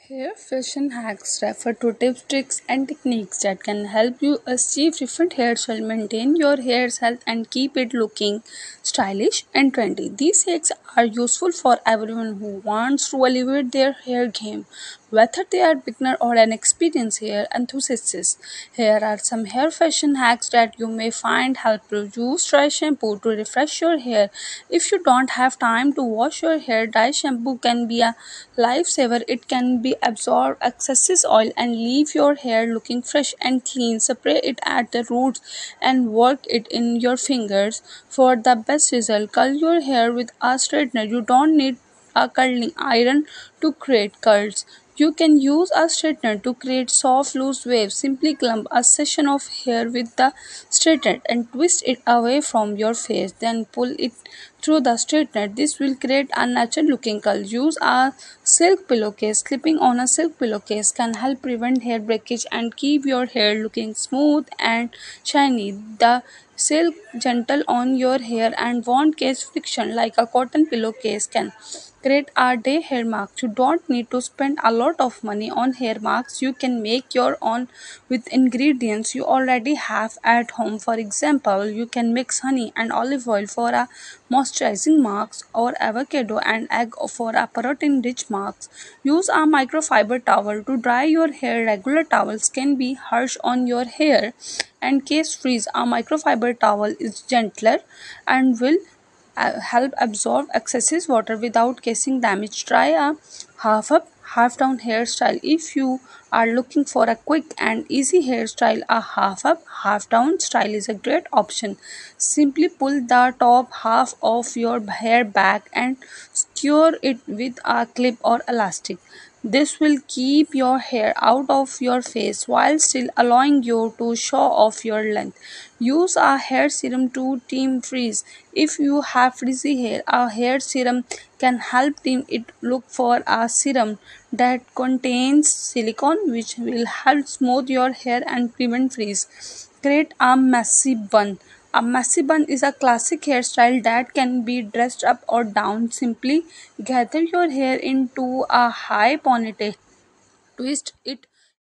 Hair fashion hacks refer to tips, tricks, and techniques that can help you achieve different hairstyles, maintain your hair's health, and keep it looking stylish and trendy. These hacks are useful for everyone who wants to elevate their hair game, whether they are beginner or an experienced hair enthusiast. Here are some hair fashion hacks that you may find helpful. Use dry shampoo to refresh your hair. If you don't have time to wash your hair, dry shampoo can be a lifesaver. It can be absorb excess oil and leave your hair looking fresh and clean. Spray it at the roots and work it in your fingers for the best result. Curl your hair with a straightener. You don't need a curling iron to create curls. You can use a straightener to create soft loose waves. Simply clump a section of hair with the straightener and twist it away from your face. Then pull it through the straightener. This will create a natural looking curl. Use a silk pillowcase. Clipping on a silk pillowcase can help prevent hair breakage and keep your hair looking smooth and shiny. The silk gentle on your hair and won't cause friction like a cotton pillowcase can. Create a day hair mask. You don't need to spend a lot of money on hair masks. You can make your own with ingredients you already have at home. For example, you can mix honey and olive oil for a moisturizing mask or avocado and egg for a protein rich mask. Use a microfiber towel to dry your hair. Regular towels can be harsh on your hair and case freeze. A microfiber towel is gentler and will help absorb excessive water without causing damage. Try a half up, half down hairstyle. If you are looking for a quick and easy hairstyle, a half up, half down style is a great option. Simply pull the top half of your hair back and secure it with a clip or elastic. This will keep your hair out of your face while still allowing you to show off your length. Use a hair serum to tame frizz. If you have frizzy hair, a hair serum can help tame it. Look for a serum that contains silicone, which will help smooth your hair and prevent frizz. Create a messy bun. A messy bun is a classic hairstyle that can be dressed up or down. Simply gather your hair into a high ponytail. Twist it